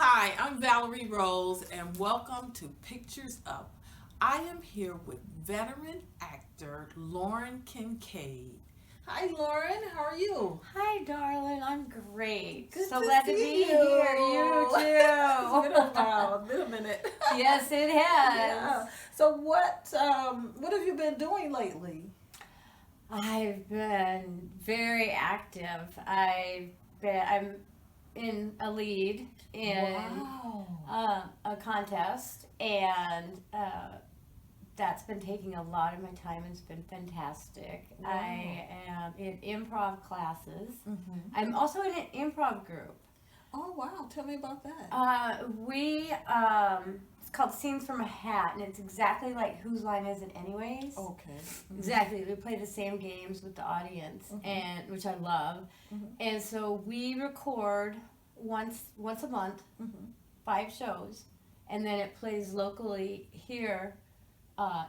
Hi, I'm Valerie Rose, and welcome to Pictures Up. I am here with veteran actor Lauren Kinkead. Hi, Lauren. How are you? Hi, darling. I'm great. Good So to glad to see be you. here. You It's been a too. while, been a minute. Yes, it has. Yeah. So what have you been doing lately? I've been very active. I'm in a lead in Wow. a contest, and that's been taking a lot of my time. It's been fantastic. Wow. I am in improv classes. Mm-hmm. I'm also in an improv group. Oh wow. Tell me about that. It's called Scenes from a Hat, and it's exactly like Whose Line Is It Anyways? Okay. Mm-hmm. Exactly. We play the same games with the audience, Mhm. and which I love. Mhm. And so we record once a month, Mm-hmm. 5 shows, and then it plays locally here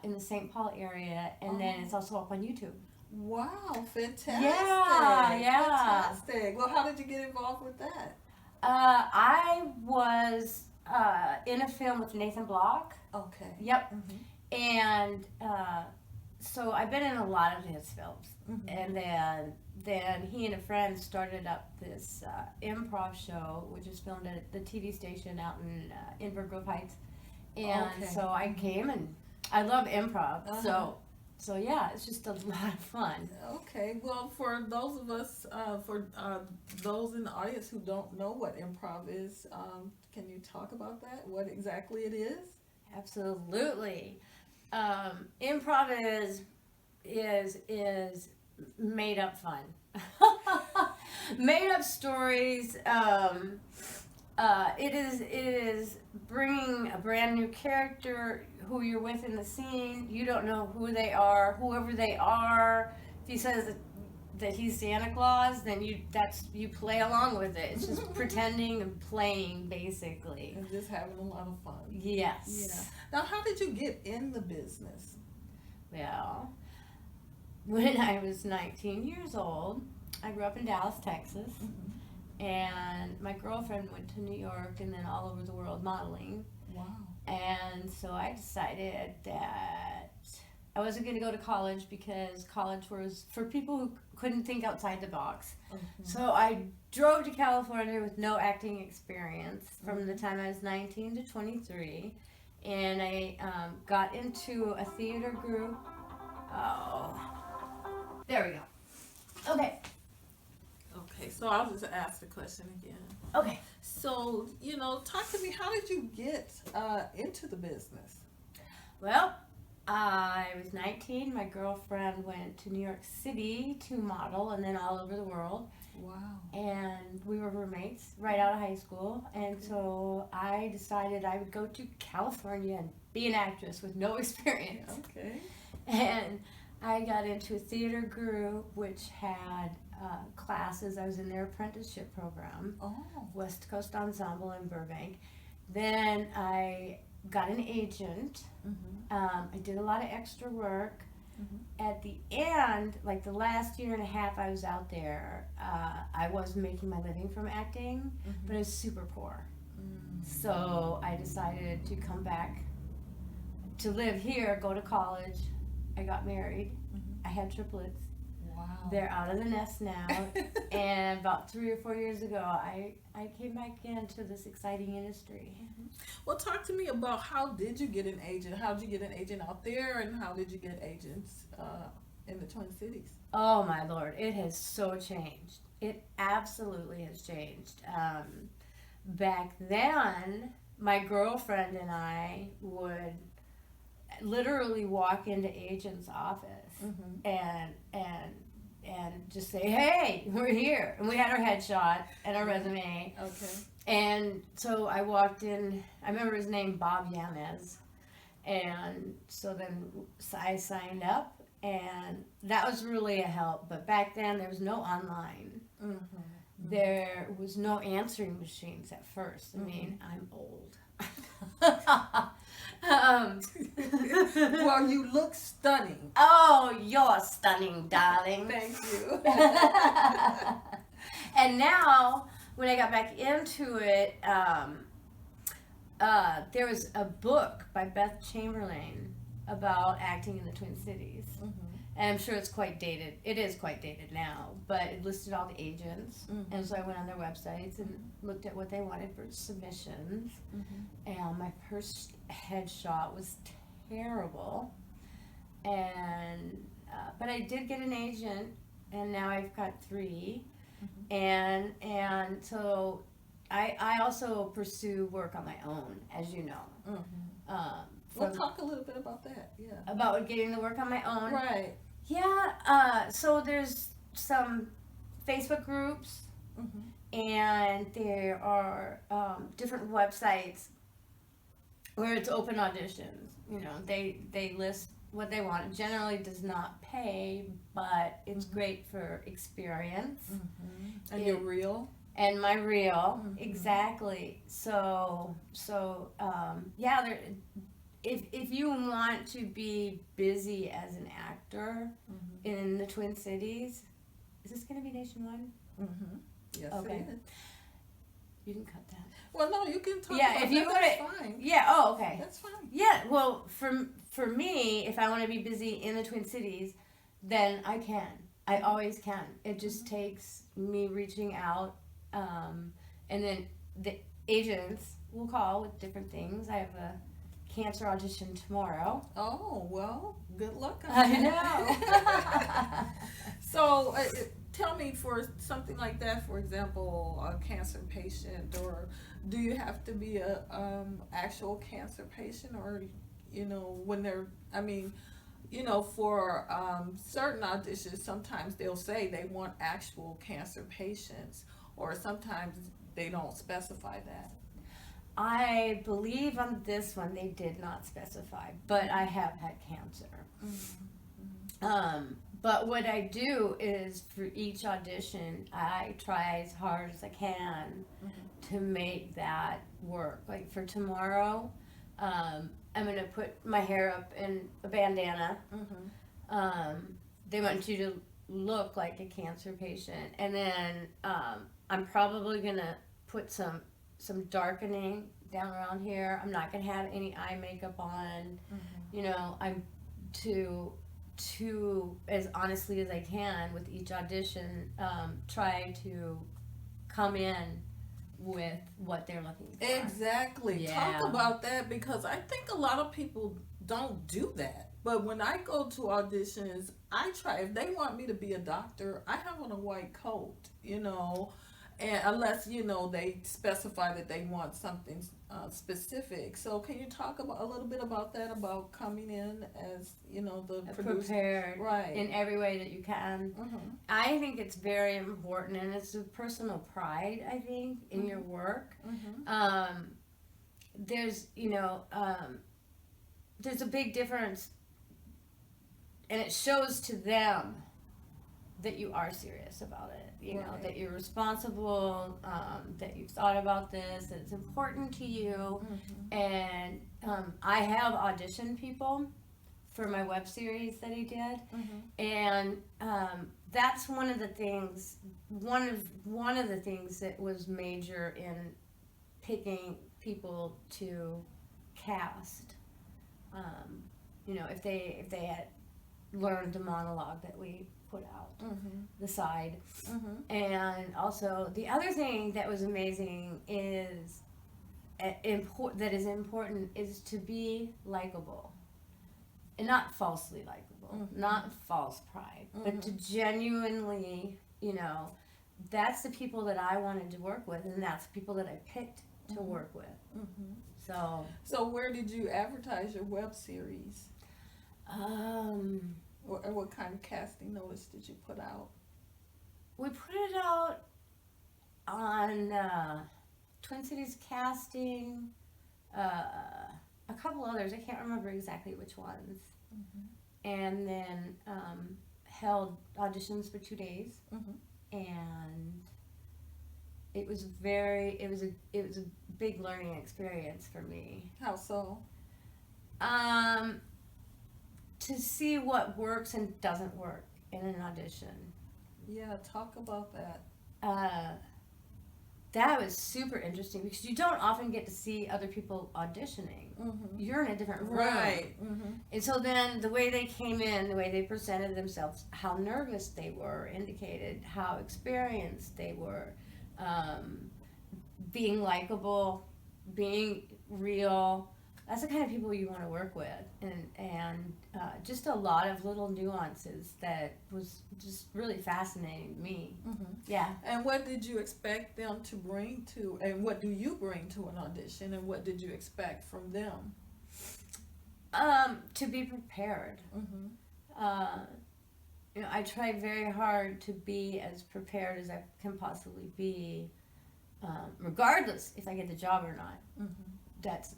in the St. Paul area, and then it's also up on YouTube. Wow, fantastic. Yeah. Fantastic. Well, how did you get involved with that? I was in a film with Nathan Block. Okay. Yep. Mm-hmm. And so I've been in a lot of his films, Mm-hmm. and then he and a friend started up this improv show, which is filmed at the TV station out in Inver Grove Heights. And Okay. so I came, and I love improv. Uh-huh. So yeah, it's just a lot of fun. Okay. Well, for those of us, for those in the audience who don't know what improv is, can you talk about that? What exactly it is? Absolutely. Improv is made up fun. Made up stories. It is bringing a brand new character who you're with in the scene. You don't know who they are, whoever they are. If he says that he's Santa Claus, then you play along with it. It's just pretending and playing, basically. And just having a lot of fun. Yes. Yeah. Now, how did you get in the business? Well, when I was 19 years old, I grew up in Dallas, Texas, Mm-hmm. and my girlfriend went to New York and then all over the world modeling. Wow. And so I decided that I wasn't going to go to college because college was for people who couldn't think outside the box. Mm-hmm. So I drove to California with no acting experience from the time I was 19 to 23. And I got into a theater group. Oh, there we go. Okay. Okay, so I'll just ask the question again. Okay. So, talk to me. How did you get into the business? Well, I was 19. My girlfriend went to New York City to model and then all over the world. Wow. And we were roommates right out of high school. And so I decided I would go to California and be an actress with no experience. Okay. And I got into a theater group which had classes. I was in their apprenticeship program, Oh. West Coast Ensemble in Burbank. Then I got an agent. Mm-hmm. I did a lot of extra work. Mm-hmm. At the end, like the last year and a half I was out there, I was making my living from acting, Mm-hmm. but I was super poor. Mm-hmm. So I decided to come back to live here, go to college. I got married. Mm-hmm. I had triplets. Wow. They're out of the nest now. And about 3 or 4 years ago, I came back into this exciting industry. Well, talk to me about how did you get an agent? How did you get an agent out there, and how did you get agents in the Twin Cities? Oh my Lord, it has so changed. It absolutely has changed. Back then, my girlfriend and I would literally walk into agents' office Mm-hmm. and just say, "Hey, we're here," and we had our headshot and our resume. Okay. And so I walked in. I remember his name, Bob Yanez, and so then I signed up, and that was really a help. But back then, there was no online. Mm-hmm. There was no answering machines at first. I mean, I'm old. Well, you look stunning. Oh, you're stunning, darling. Thank you. And now, when I got back into it, there was a book by Beth Chamberlain about acting in the Twin Cities. And I'm sure it's quite dated. It is quite dated now, but it listed all the agents. And so I went on their websites and looked at what they wanted for submissions. And my first headshot was terrible. And but I did get an agent, and now I've got 3. And so I also pursue work on my own, as you know. We'll talk a little bit about that. Yeah. About getting the work on my own. Right. Yeah. So there's some Facebook groups, and there are different websites where it's open auditions. You know, they list what they want. It generally does not pay, but it's great for experience. And your reel. And my reel, exactly. So yeah, there. If you want to be busy as an actor in the Twin Cities, is this going to be nationwide? Yes, Okay. it is. You can cut that. Well, no, you can talk Yeah, about if you that. go That's to fine. yeah. Oh, okay. That's fine. Yeah. Well, for me, if I want to be busy in the Twin Cities, then I can. I always can. It just takes me reaching out, and then the agents will call with different things. I have a cancer audition tomorrow. Oh, well, good luck on I that. So, tell me, for something like that, for example, a cancer patient, or do you have to be a actual cancer patient, or, you know, when they're, I mean, you know, for certain auditions, sometimes they'll say they want actual cancer patients, or sometimes they don't specify that. I believe on this one they did not specify, but I have had cancer. But what I do is for each audition, I try as hard as I can to make that work. Like for tomorrow, I'm gonna put my hair up in a bandana. They want you to look like a cancer patient, and then I'm probably gonna put some darkening down around here. I'm not gonna have any eye makeup on. You know, I'm to as honestly as I can with each audition, try to come in with what they're looking for. Exactly. Yeah. Talk about that, because I think a lot of people don't do that. But when I go to auditions, I try. If they want me to be a doctor, I have on a white coat, you know, and unless, you know, they specify that they want something specific. So can you talk about a little bit about that, about coming in as, you know, the producer? Prepared Right. in every way that you can. I think it's very important, and it's a personal pride, I think, in your work. There's, you know, there's a big difference, and it shows to them that you are serious about it, you know, that you're responsible, that you've thought about this, that it's important to you. And I have auditioned people for my web series that I did, and that's one of the things that was major in picking people to cast. You know, if they had learned the monologue that we put out, the side. And also the other thing that was amazing is important is to be likable, and not falsely likable, not false pride, but to genuinely, you know, that's the people that I wanted to work with, and that's the people that I picked to work with. So where did you advertise your web series? What kind of casting notice did you put out? We put it out on Twin Cities Casting, a couple others. I can't remember exactly which ones. And then held auditions for 2 days, and it was a big learning experience for me. How so? To see what works and doesn't work in an audition. Yeah, talk about that. that was super interesting because you don't often get to see other people auditioning. You're in a different room. Right. And so then the way they came in, the way they presented themselves, how nervous they were indicated how experienced they were, being likable, being real. That's the kind of people you want to work with, and just a lot of little nuances that was just really fascinating to me. Yeah. And what did you expect them to bring to, and what do you bring to an audition, and what did you expect from them? To be prepared. I try very hard to be as prepared as I can possibly be, regardless if I get the job or not. That's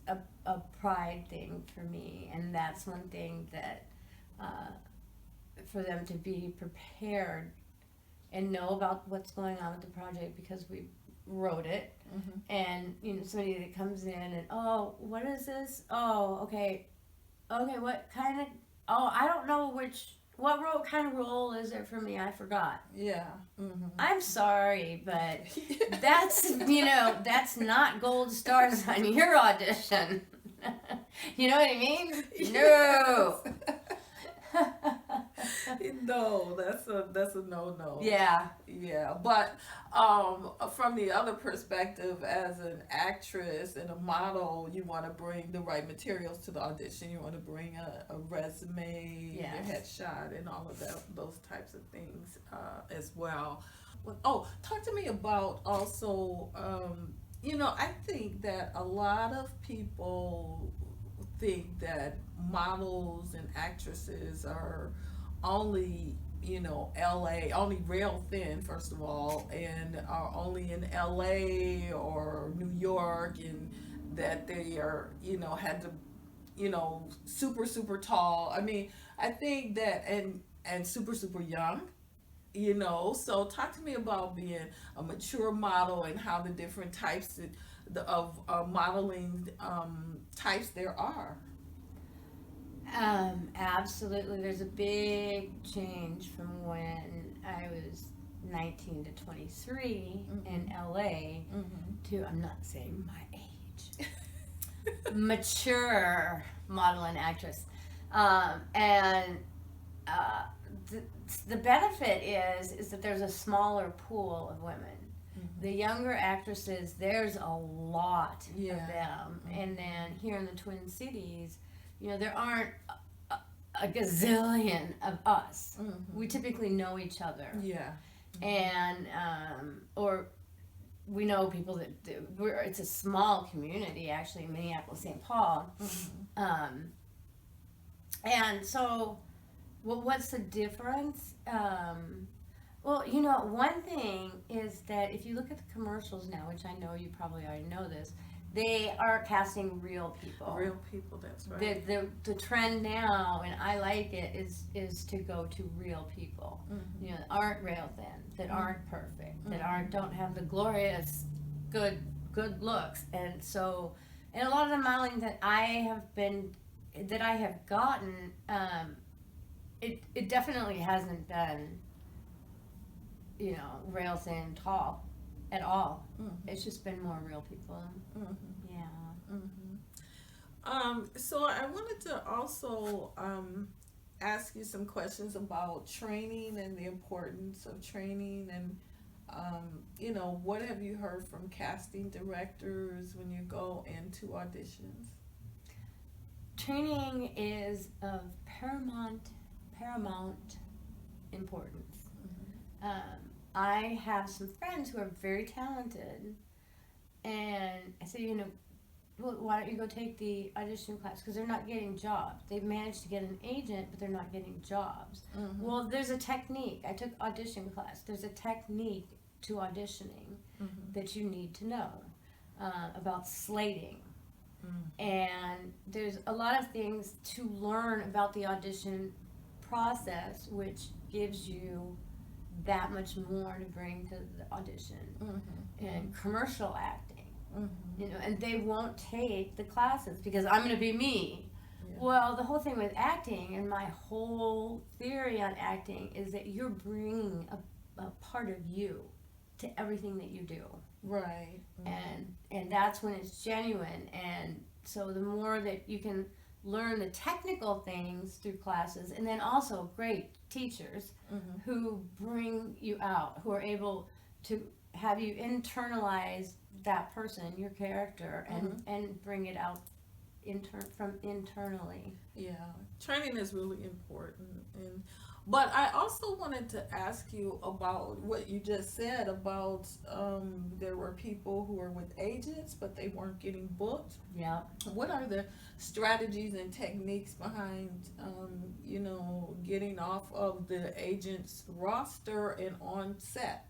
a pride thing for me, and that's one thing that for them to be prepared and know about what's going on with the project because we wrote it. And somebody that comes in and, oh, what is this? Oh, okay, what kind of, oh, I don't know what kind of role is it for me? I forgot. Yeah. I'm sorry, but that's, that's not gold stars on your audition. You know what I mean? No. No, that's a no. Yeah. Yeah, but from the other perspective, as an actress and a model, you want to bring the right materials to the audition. You want to bring a resume, Yes. your headshot, and all of those types of things as well. Oh, talk to me about also, I think that a lot of people think that models and actresses are only LA, only rail thin, first of all, and are only in LA or New York, and that they are, had to, super tall. I mean, I think that, and super young, so talk to me about being a mature model and how the different types of modeling types there are. Absolutely. There's a big change from when I was 19 to 23 in LA to, I'm not saying my age, mature model and actress. The benefit is that there's a smaller pool of women. The younger actresses, there's a lot of them. And then here in the Twin Cities, there aren't a gazillion of us. We typically know each other. Yeah. And, or we know people that it's a small community, actually, Minneapolis, St. Paul. And so, what's the difference? Well, one thing is that if you look at the commercials now, which I know you probably already know this, they are casting real people. Real people, that's right. The trend now, and I like it, is to go to real people. That aren't rail thin, that aren't perfect, that don't have the glorious good looks. And so, and a lot of the modeling that I have gotten, it definitely hasn't been, rail thin tall at all. It's just been more real people. Yeah. So I wanted to also ask you some questions about training and the importance of training, and what have you heard from casting directors when you go into auditions? Training is of paramount importance. I have some friends who are very talented, and I say, well, why don't you go take the audition class? Because they're not getting jobs. They've managed to get an agent, but they're not getting jobs. Well, there's a technique. I took audition class. There's a technique to auditioning that you need to know about slating. And there's a lot of things to learn about the audition process, which gives you that much more to bring to the audition. And commercial acting, and they won't take the classes because I'm going to be me. Well, the whole thing with acting, and my whole theory on acting, is that you're bringing a part of you to everything that you do. Right. And that's when it's genuine. And so the more that you can learn the technical things through classes, and then also great teachers who bring you out, who are able to have you internalize that person, your character, and bring it out from internally. Yeah, training is really important. But I also wanted to ask you about what you just said about there were people who were with agents, but they weren't getting booked. Yeah. What are the strategies and techniques behind, getting off of the agent's roster and on set,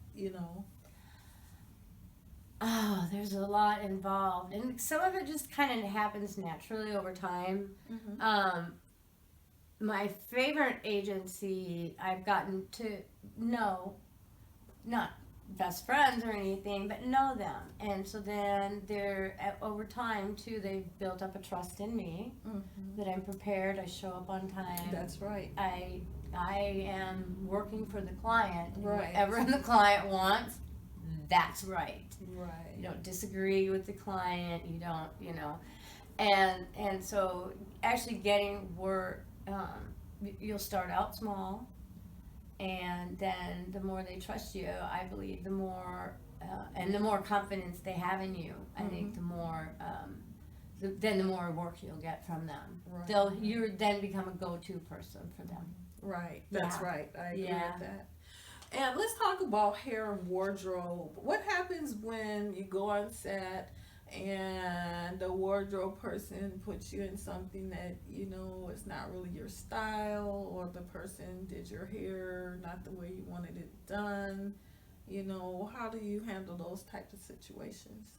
Oh, there's a lot involved, and some of it just kind of happens naturally over time. My favorite agency I've gotten to know, not best friends or anything, but know them, and so then over time too, they've built up a trust in me that I'm prepared. I show up on time. That's right. I am working for the client. Right. Whatever the client wants, that's right. Right. You don't disagree with the client. You don't, and so actually getting work. You'll start out small, and then the more they trust you, I believe, the more and the more confidence they have in you, I think the more then the more work you'll get from them. Right. You then become a go-to person for them. Right. That's right. I agree Yeah. with that. And let's talk about hair and wardrobe. What happens when you go on set and the wardrobe person puts you in something that is not really your style, or the person did your hair not the way you wanted it done? How do you handle those types of situations?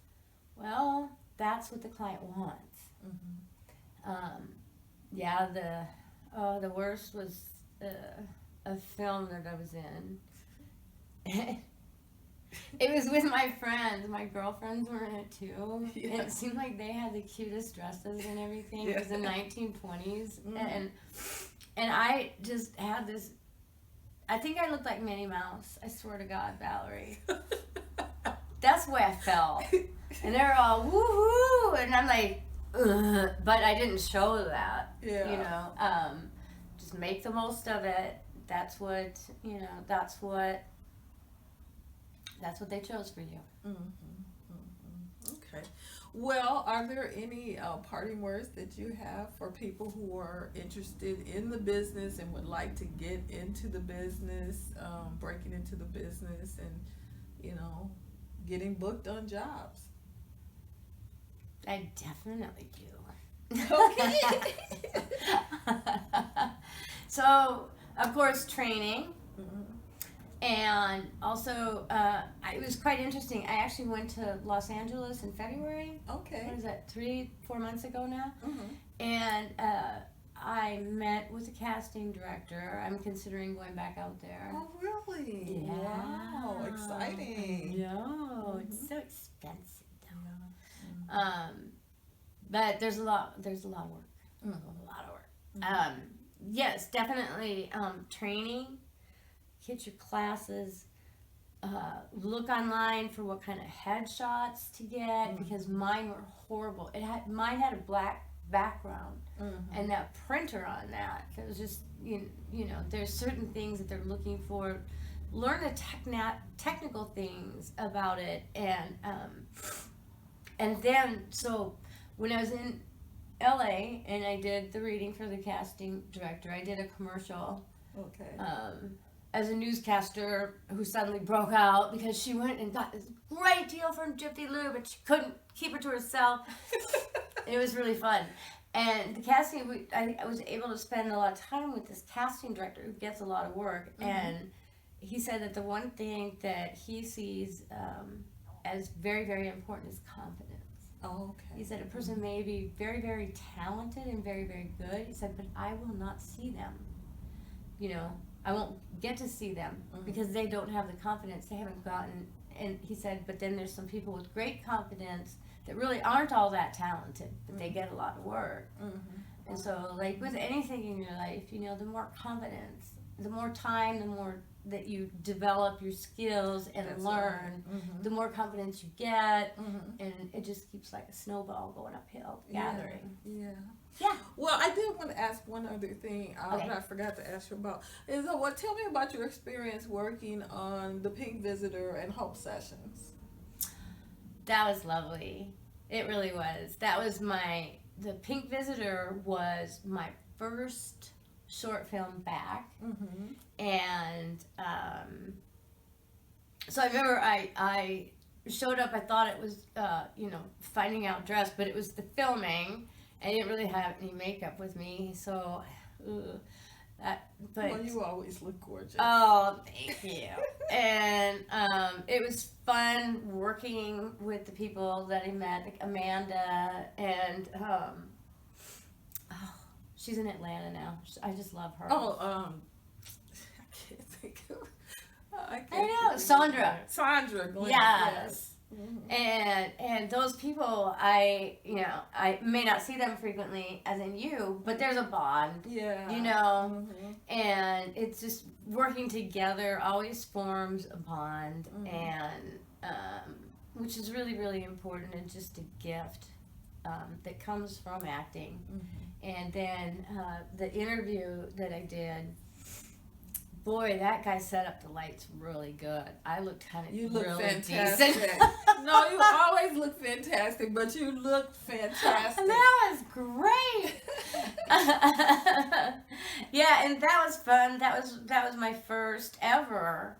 Well, that's what the client wants. The worst was a film that I was in. It was with my friends. My girlfriends were in it too. Yeah. It seemed like they had the cutest dresses and everything. It was the 1920s, and I just had this. I think I looked like Minnie Mouse. I swear to God, Valerie. That's the way I felt. And they're all woohoo, and I'm like, ugh. But I didn't show that. Yeah. Just make the most of it. That's what That's what they chose for you. Okay. Well, are there any parting words that you have for people who are interested in the business and would like to get into the business, breaking into the business, and getting booked on jobs? I definitely do. Okay. So, of course, training. And also, it was quite interesting. I actually went to Los Angeles in February. Okay. What is that, 3-4 months ago now? And I met with the casting director. I'm considering going back out there. Oh, really? Yeah. Wow, exciting. No, it's so expensive though. But there's a lot of work. A lot of work. Yes, definitely training. Hit your classes. Look online for what kind of headshots to get, because mine were horrible. Mine had a black background, and that printer on that. It was just there's certain things that they're looking for. Learn the technical things about it, and then so when I was in LA and I did the reading for the casting director, I did a commercial. Okay. As a newscaster who suddenly broke out because she went and got this great deal from Jiffy Lube and she couldn't keep it to herself. It was really fun. And the casting, I was able to spend a lot of time with this casting director who gets a lot of work. And he said that the one thing that he sees as very, very important is confidence. Oh, okay. He said a person may be very, very talented and very, very good. He said, but I will not see them. I won't get to see them because they don't have the confidence. They haven't gotten, and he said, but then there's some people with great confidence that really aren't all that talented, but they get a lot of work. And so, like with anything in your life, the more confidence, the more time, the more that you develop your skills and That's learn, right. Mm-hmm. the more confidence you get, Mm-hmm. and it just keeps like a snowball going uphill, Yeah. gathering. Yeah. Yeah. Well, I did want to ask one other thing Okay. that I forgot to ask you about. Is what? Tell me about your experience working on the Pink Visitor and Hope Sessions. That was lovely. It really was. The Pink Visitor was my first short film back. Mm-hmm. And so I remember I showed up. I thought it was finding out dress, but it was the filming. I didn't really have any makeup with me, so but Well, you always look gorgeous. oh, thank you. And it was fun working with the people that I met, like Amanda, and she's in Atlanta now. I just love her. Oh, I can't think of. I know, Sandra. Sandra. Glenn, Yes. Mm-hmm. And those people, I may not see them frequently, as in you, but there's a bond, Yeah. Mm-hmm. And it's just working together always forms a bond, Mm-hmm. and which is really, really important, and just a gift that comes from acting. Mm-hmm. And then the interview that I did, boy, that guy set up the lights really good. I looked kind of You look really fantastic. decent. No, you always look fantastic, but you look fantastic. That was great. Yeah, and that was fun. That was my first ever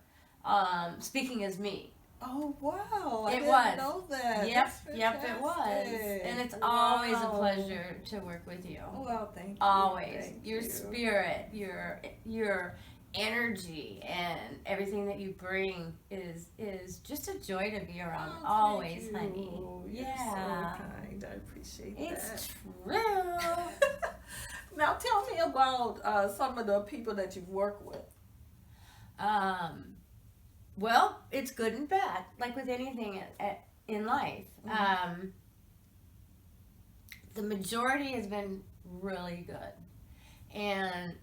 speaking as me. Oh wow! I It didn't was. know that. Yep, That's yep, it was. fantastic. And it's always a Wow. pleasure to work with you. Well, thank you. Always. Thank Your you. spirit, your energy, and everything that you bring is just a joy to be around. Oh, always, thank you. honey. You're Yeah. so kind. I appreciate It's that. true. Now tell me about some of the people that you've worked with. Well, it's good and bad, like with anything in life. Mhm. The majority has been really good, and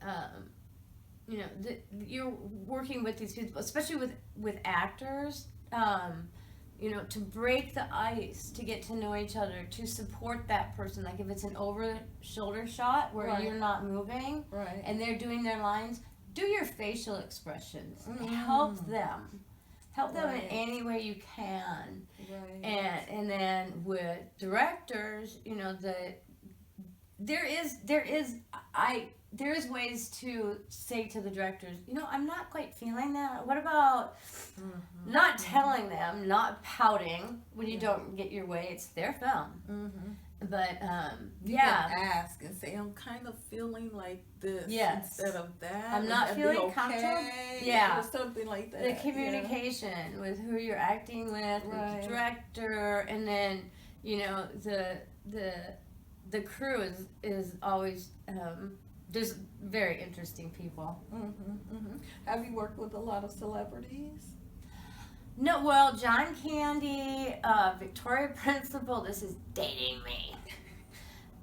you're working with these people, especially with actors. To break the ice, to get to know each other, to support that person. Like if it's an over-shoulder shot where Right. you're not moving Right. and they're doing their lines, do your facial expressions. Mm. Help them in Right. any way you can. Right. And then with directors, there is ways to say to the directors, I'm not quite feeling that. What about Mm-hmm. not telling them, not pouting when you don't get your way? It's their film. Mm-hmm. But You yeah, can ask and say, I'm kind of feeling like this Yes. instead of that. I'm Would not that be feeling comfortable? okay? Yeah. Or something like that. the communication with who you're acting with Right. the director, and then the crew is always there's very interesting people. Mm-hmm, mm-hmm. Have you worked with a lot of celebrities? No, well, John Candy, Victoria Principal. This is dating me.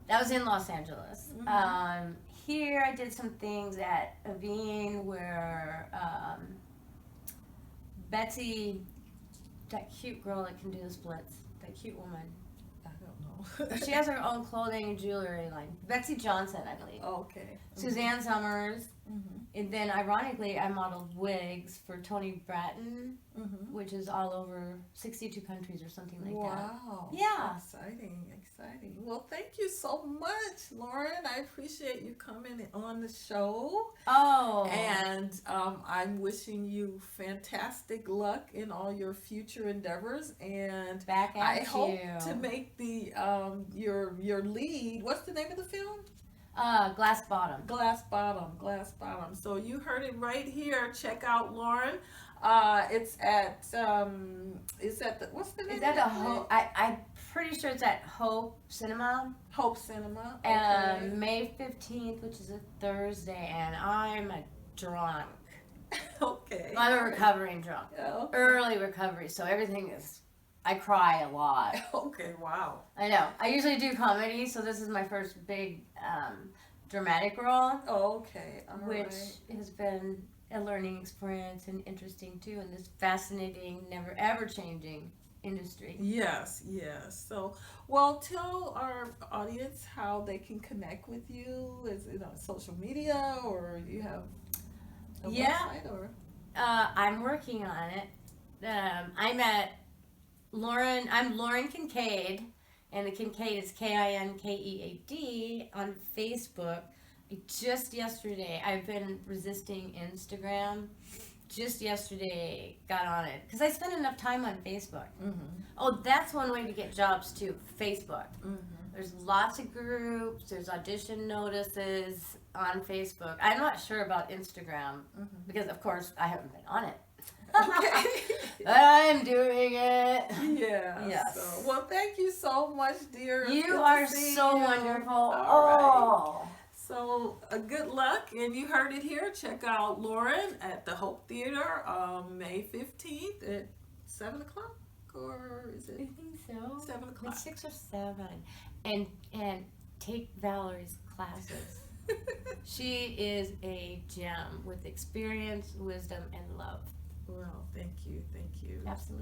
That was in Los Angeles. Mhm. Here I did some things at Avene where Betsy, that cute girl that can do the splits, that cute woman. I don't know. She has her own clothing and jewelry line. Betsy Johnson, I believe. Okay. Suzanne Summers. Mm-hmm. And then, ironically, I modeled wigs for Tony Bratton, Mm-hmm. which is all over 62 countries or something like that. Wow. Yeah. Exciting. Well, thank you so much, Lauren. I appreciate you coming on the show. Oh. And I'm wishing you fantastic luck in all your future endeavors. And Back at I you. hope to make the your lead. What's the name of the film? Glass Bottom. Glass Bottom. So you heard it right here. Check out Lauren. It's at what's the name? Is that of a Hope? I'm pretty sure it's at Hope Cinema. Hope Cinema. Okay. May 15th, which is a Thursday, and I'm a drunk. Okay. I'm a recovering drunk. Yeah, okay. Early recovery, so everything is. I cry a lot. Okay. Wow. I know. I usually do comedy, so this is my first big dramatic role, Okay. All which right. has been a learning experience and interesting too in this fascinating, never ever changing industry. Yes, yes. So, well, tell our audience how they can connect with you. Is it on social media, or you have a Yeah. website, or? I'm working on it. I'm Lauren Kinkead, and the Kinkead is Kinkead on Facebook. Just yesterday, I've been resisting Instagram. Just yesterday, got on it because I spend enough time on Facebook. Mm-hmm. Oh, that's one way to get jobs too. Facebook. Mm-hmm. There's lots of groups. There's audition notices on Facebook. I'm not sure about Instagram because, of course, I haven't been on it. Okay. I'm doing it. Yeah. Yes. So, well, thank you so much, dear. It's You good to are see so you. wonderful. All right. Oh. So, good luck, and you heard it here. Check out Lauren at the Hope Theater May 15th at 7 o'clock, or is I it think so. 7 o'clock? It's 6 or 7. And take Valerie's classes. She is a gem with experience, wisdom, and love. Well, thank you. Absolutely.